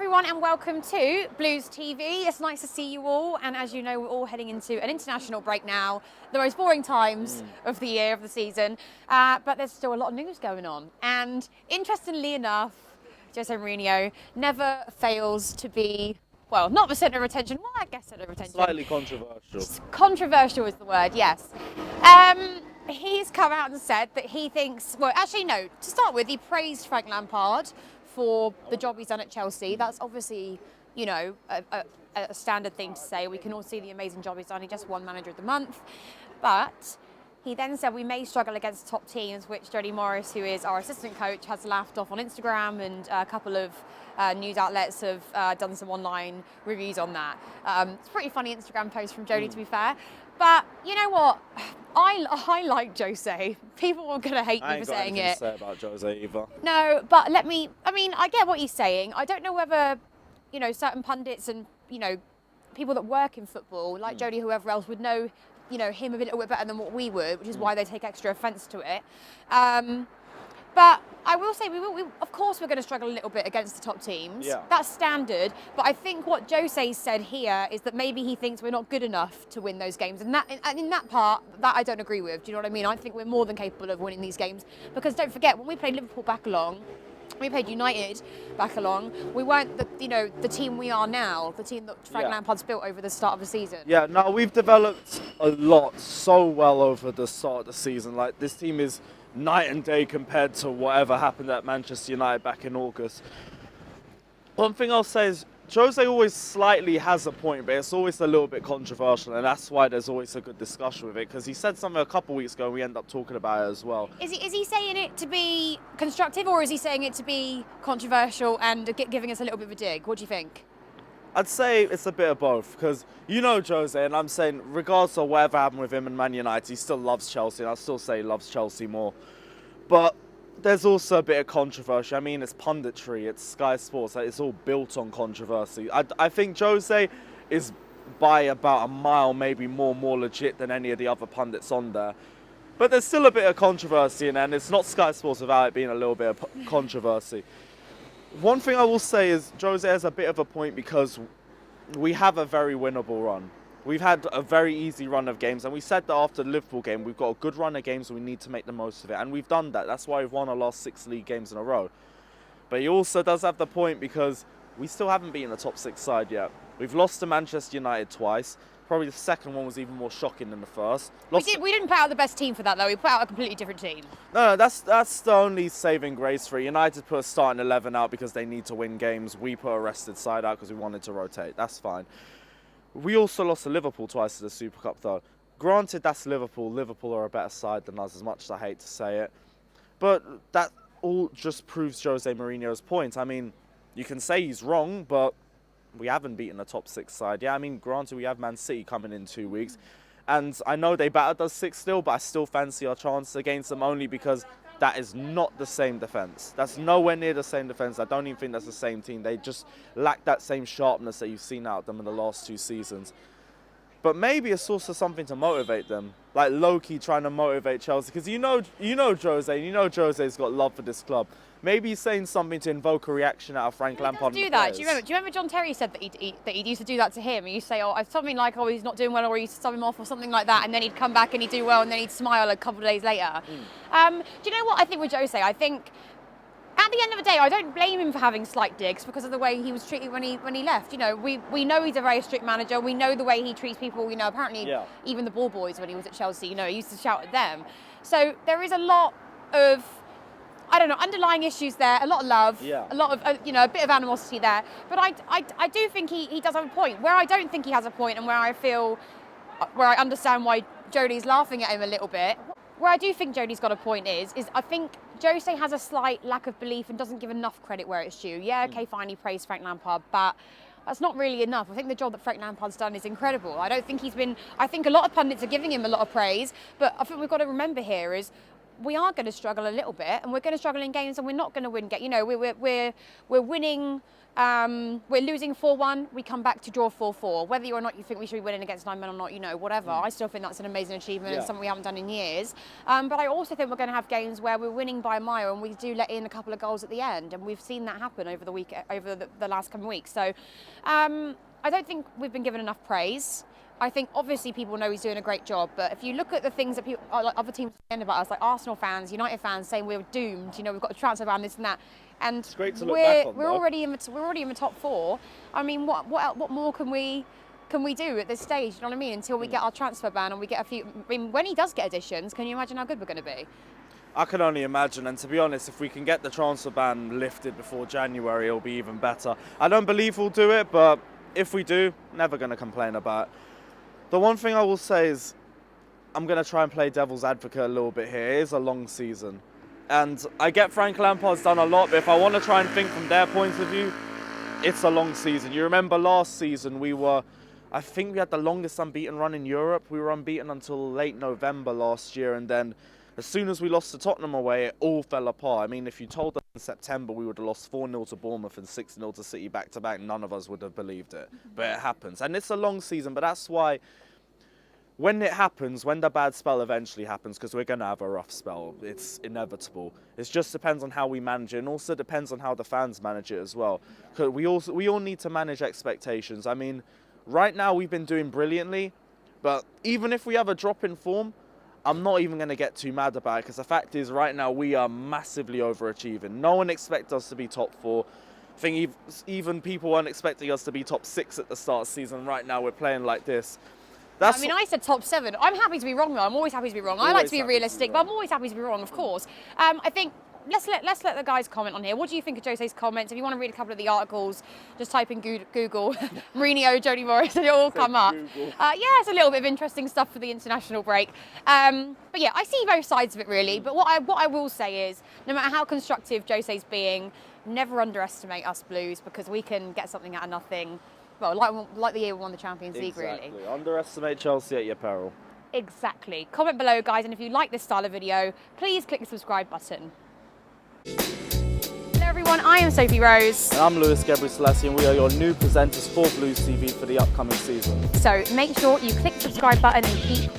everyone and welcome to Blues TV. It's nice to see you all, and as you know, we're all heading into an international break now, the most boring times of the year, of the season, but there's still a lot of news going on. And interestingly enough, Jose Mourinho never fails to be, well, not the centre of attention, well, I guess centre of attention. Slightly controversial. Controversial is the word, yes. He's come out and said that he thinks, well, actually no, to start with, he praised Frank Lampard for the job he's done at Chelsea. That's obviously, you know, a standard thing to say. We can all see the amazing job he's done. He just won Manager of the Month. But he then said we may struggle against top teams, which Jody Morris, who is our assistant coach, has laughed off on Instagram, and a couple of news outlets have done some online reviews on that. It's a pretty funny Instagram post from Jody, to be fair. But you know what? I like Jose. People are going to hate me for saying it. I ain't got anything to say about Jose either. No, but I get what he's saying. I don't know whether, you know, certain pundits and, you know, people that work in football, like Jody, whoever else, would know, you know, him a little bit better than what we would, which is why they take extra offence to it. But I will say, of course, we're going to struggle a little bit against the top teams. Yeah. That's standard. But I think what Jose said here is that maybe he thinks we're not good enough to win those games. And in that part, that I don't agree with. Do you know what I mean? I think we're more than capable of winning these games. Because don't forget, when we played Liverpool back along, we played United back along, we weren't the team we are now, the team that Frank Lampard's built over the start of the season. Yeah, no, we've developed a lot so well over the start of the season. Like, this team is night and day compared to whatever happened at Manchester United back in August. One thing I'll say is Jose always slightly has a point, but it's always a little bit controversial, and that's why there's always a good discussion with it, because he said something a couple weeks ago and we end up talking about it as well. Is he saying it to be constructive, or is he saying it to be controversial and giving us a little bit of a dig? What do you think? I'd say it's a bit of both, because you know Jose, and I'm saying regardless of whatever happened with him and Man United, he still loves Chelsea, and I'll still say he loves Chelsea more. But there's also a bit of controversy. I mean, it's punditry, it's Sky Sports, it's all built on controversy. I think Jose is by about a mile, maybe more legit than any of the other pundits on there. But there's still a bit of controversy, and it's not Sky Sports without it being a little bit of controversy. One thing I will say is Jose has a bit of a point, because we have a very winnable run. We've had a very easy run of games, and we said that after the Liverpool game, we've got a good run of games and we need to make the most of it. And we've done that. That's why we've won our last 6 league games in a row. But he also does have the point, because we still haven't beaten the top 6 side yet. We've lost to Manchester United twice. Probably the second one was even more shocking than the first. We didn't put out the best team for that, though. We put out a completely different team. No, that's the only saving grace for it. United put a starting 11 out because they need to win games. We put a rested side out because we wanted to rotate. That's fine. We also lost to Liverpool twice to the Super Cup, though. Granted, that's Liverpool. Liverpool are a better side than us, as much as I hate to say it. But that all just proves Jose Mourinho's point. I mean, you can say he's wrong, but we haven't beaten a top 6 side. Yeah, I mean, granted, we have Man City coming in 2 weeks. And I know they battered us 6 still, but I still fancy our chance against them, only because that is not the same defence. That's nowhere near the same defence. I don't even think that's the same team. They just lack that same sharpness that you've seen out of them in the last 2 seasons. But maybe it's also something to motivate them, like low-key trying to motivate Chelsea, because you know Jose, and you know Jose's got love for this club. Maybe he's saying something to invoke a reaction out of Frank Lampard. Do that. Do you remember John Terry said that he used to do that to him? He used to say, something like, he's not doing well, or he used to sub him off, or something like that, and then he'd come back and he'd do well, and then he'd smile a couple of days later. Do you know what I think with Jose? I think at the end of the day, I don't blame him for having slight digs because of the way he was treated when he left. You know, we know he's a very strict manager. We know the way he treats people. You know, apparently even the ball boys when he was at Chelsea, you know, he used to shout at them. So there is a lot of, I don't know, underlying issues there, a lot of love, a lot of, a bit of animosity there. But I do think he does have a point. Where I don't think he has a point, and where I understand why Jody's laughing at him a little bit, where I do think Jody's got a point is I think Jose has a slight lack of belief and doesn't give enough credit where it's due. Yeah, okay, fine, he praised Frank Lampard, but that's not really enough. I think the job that Frank Lampard's done is incredible. I think a lot of pundits are giving him a lot of praise, but I think we've got to remember here is we are going to struggle a little bit, and we're going to struggle in games, and we're not going to win. You know, we're winning. We're losing 4-1, we come back to draw 4-4. Whether or not you think we should be winning against 9 men or not, you know, whatever. I still think that's an amazing achievement and something we haven't done in years. But I also think we're going to have games where we're winning by a mile and we do let in a couple of goals at the end. And we've seen that happen over the last couple of weeks. So I don't think we've been given enough praise. I think obviously people know he's doing a great job, but if you look at the things that people, like other teams saying about us, like Arsenal fans, United fans saying we're doomed, you know, we've got a transfer ban, this and that, and it's great to look back on, we're already in the top 4. I mean, what more can we do at this stage? You know what I mean? Until we get our transfer ban and we get a few. I mean, when he does get additions, can you imagine how good we're going to be? I can only imagine, and to be honest, if we can get the transfer ban lifted before January, it'll be even better. I don't believe we'll do it, but if we do, never going to complain about it. The one thing I will say is I'm going to try and play devil's advocate a little bit here. It is a long season. And I get Frank Lampard's done a lot, but if I want to try and think from their point of view, it's a long season. You remember last season I think we had the longest unbeaten run in Europe. We were unbeaten until late November last year, and then as soon as we lost to Tottenham away, it all fell apart. I mean, if you told us in September we would have lost 4-0 to Bournemouth and 6-0 to City back-to-back, none of us would have believed it. But it happens. And it's a long season, but that's why when it happens, when the bad spell eventually happens, because we're going to have a rough spell, it's inevitable. It just depends on how we manage it, and also depends on how the fans manage it as well. Because we all need to manage expectations. I mean, right now we've been doing brilliantly, but even if we have a drop in form, I'm not even going to get too mad about it, because the fact is right now we are massively overachieving. No one expects us to be top 4. I think even people weren't expecting us to be top 6 at the start of the season. Right now we're playing like this. I mean, I said top 7. I'm happy to be wrong, though. I'm always happy to be wrong. I like to be realistic, but I'm always happy to be wrong, of course. I think let's let the guys comment on here. What do you think of Jose's comments? If you want to read a couple of the articles, just type in Google Mourinho, Jody Morris, and it'll all come up. Yeah, it's a little bit of interesting stuff for the international break. But yeah, I see both sides of it, really. But what I will say is, no matter how constructive Jose's being, never underestimate us Blues, because we can get something out of nothing. Well, like the year we won the Champions League, really. Underestimate Chelsea at your peril. Exactly. Comment below, guys, and if you like this style of video, please click the subscribe button. Hello everyone, I am Sophie Rose. And I'm Lewis Gebre-Selassie, and we are your new presenters for Blues TV for the upcoming season. So make sure you click the subscribe button and keep